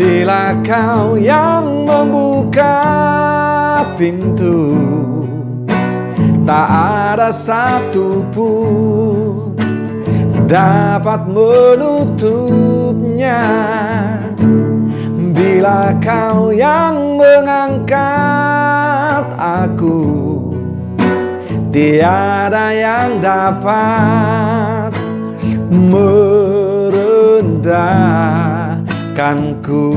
Bila Kau yang membuka pintu, tak ada satupun dapat menutupnya. Bila Kau yang mengangkat aku, tiada yang dapat merendahkanku.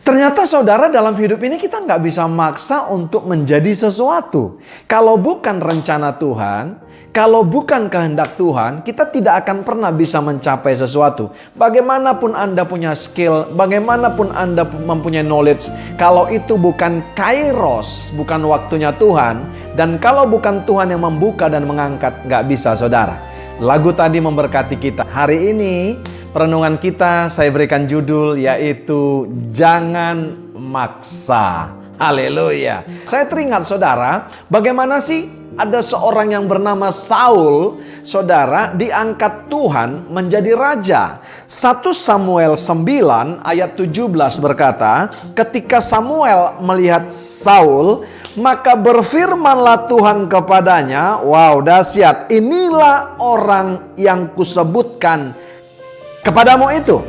Ternyata saudara, dalam hidup ini kita nggak bisa maksa untuk menjadi sesuatu. Kalau bukan rencana Tuhan, kalau bukan kehendak Tuhan, kita tidak akan pernah bisa mencapai sesuatu. Bagaimanapun Anda punya skill, bagaimanapun Anda mempunyai knowledge, kalau itu bukan kairos, bukan waktunya Tuhan, dan kalau bukan Tuhan yang membuka dan mengangkat, nggak bisa saudara. Lagu tadi memberkati kita. Hari ini perenungan kita saya berikan judul yaitu Jangan Maksa. Haleluya. Saya teringat saudara, bagaimana sih ada seorang yang bernama Saul, saudara, diangkat Tuhan menjadi raja. 1 Samuel 9 ayat 17 berkata, ketika Samuel melihat Saul, maka berfirmanlah Tuhan kepadanya, wow dahsyat, inilah orang yang kusebutkan kepadamu itu.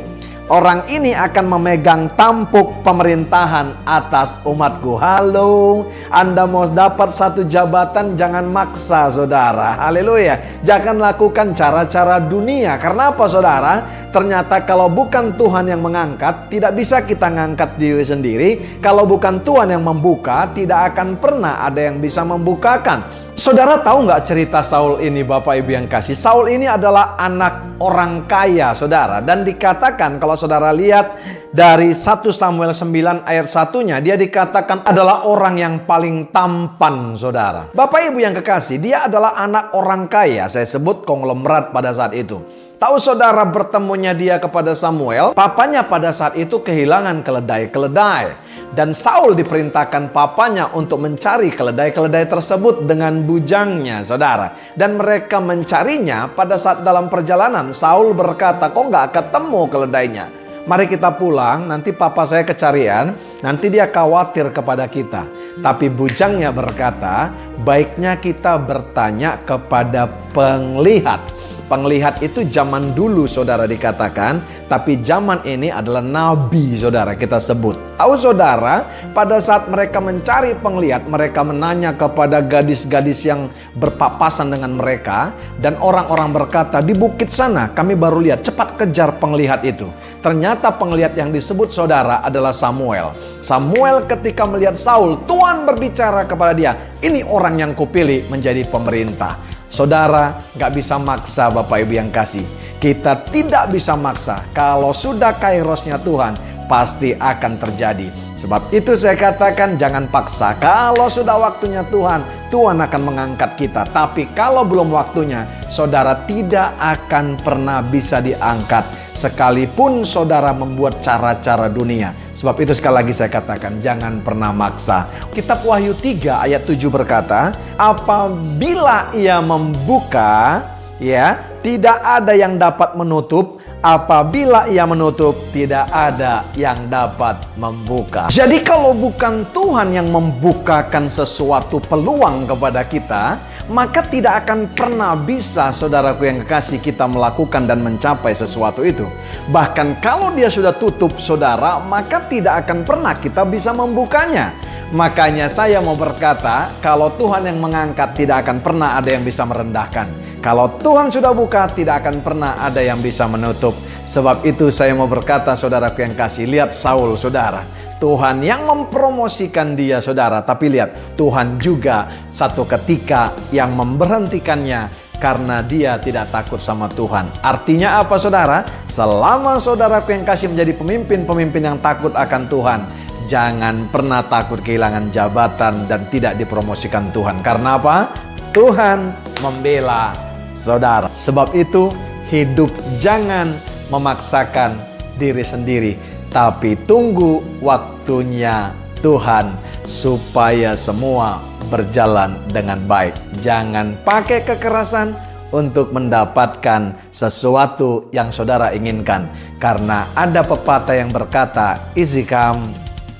Orang ini akan memegang tampuk pemerintahan atas umatku. Halo, Anda mau dapat satu jabatan, jangan maksa saudara. Haleluya. Jangan lakukan cara-cara dunia. Karena apa saudara? Ternyata kalau bukan Tuhan yang mengangkat, tidak bisa kita ngangkat diri sendiri. Kalau bukan Tuhan yang membuka, tidak akan pernah ada yang bisa membukakan. Saudara tahu nggak cerita Saul ini, Bapak Ibu yang kasih? Saul ini adalah anak orang kaya, saudara. Dan dikatakan kalau saudara lihat dari 1 Samuel 9 ayat 1-nya, dia dikatakan adalah orang yang paling tampan, saudara. Bapak Ibu yang kekasih, dia adalah anak orang kaya. Saya sebut konglomerat pada saat itu. Tahu saudara, bertemunya dia kepada Samuel, papanya pada saat itu kehilangan keledai-keledai. Dan Saul diperintahkan papanya untuk mencari keledai-keledai tersebut dengan bujangnya, saudara. Dan mereka mencarinya. Pada saat dalam perjalanan, Saul berkata, kok nggak ketemu keledainya? Mari kita pulang, nanti papa saya kecarian, nanti dia khawatir kepada kita. Tapi bujangnya berkata, baiknya kita bertanya kepada penglihat. Penglihat itu zaman dulu saudara dikatakan, tapi zaman ini adalah nabi saudara kita sebut. Tahu saudara, pada saat mereka mencari penglihat, mereka menanya kepada gadis-gadis yang berpapasan dengan mereka. Dan orang-orang berkata, di bukit sana kami baru lihat, cepat kejar penglihat itu. Ternyata penglihat yang disebut saudara adalah Samuel. Samuel ketika melihat Saul, Tuhan berbicara kepada dia, ini orang yang kupilih menjadi pemerintah. Saudara, gak bisa maksa Bapak Ibu yang kasih. Kita tidak bisa maksa. Kalau sudah kairosnya Tuhan, pasti akan terjadi. Sebab itu saya katakan jangan paksa. Kalau sudah waktunya Tuhan, Tuhan akan mengangkat kita. Tapi kalau belum waktunya, saudara tidak akan pernah bisa diangkat. Sekalipun saudara membuat cara-cara dunia. Sebab itu sekali lagi saya katakan jangan pernah maksa. Kitab Wahyu 3 ayat 7 berkata, apabila ia membuka, ya, tidak ada yang dapat menutup. Apabila ia menutup, tidak ada yang dapat membuka. Jadi kalau bukan Tuhan yang membukakan sesuatu peluang kepada kita, maka tidak akan pernah bisa, saudaraku yang kekasih, kita melakukan dan mencapai sesuatu itu. Bahkan kalau dia sudah tutup, saudara, maka tidak akan pernah kita bisa membukanya. Makanya saya mau berkata, kalau Tuhan yang mengangkat, tidak akan pernah ada yang bisa merendahkan. Kalau Tuhan sudah buka, tidak akan pernah ada yang bisa menutup. Sebab itu saya mau berkata, saudaraku yang kasih, lihat Saul, saudara. Tuhan yang mempromosikan dia, saudara. Tapi lihat, Tuhan juga satu ketika yang memberhentikannya karena dia tidak takut sama Tuhan. Artinya apa, saudara? Selama saudaraku yang kasih menjadi pemimpin-pemimpin yang takut akan Tuhan, jangan pernah takut kehilangan jabatan dan tidak dipromosikan Tuhan. Karena apa? Tuhan membela saudara. Sebab itu, hidup jangan memaksakan diri sendiri, tapi tunggu waktunya Tuhan supaya semua berjalan dengan baik. Jangan pakai kekerasan untuk mendapatkan sesuatu yang saudara inginkan. Karena ada pepatah yang berkata, easy come,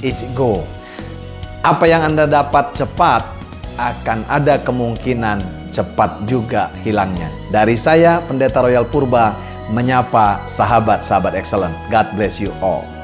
easy go. Apa yang Anda dapat cepat, akan ada kemungkinan cepat juga hilangnya. Dari saya, Pendeta Royal Purba, menyapa sahabat-sahabat excellent. God bless you all.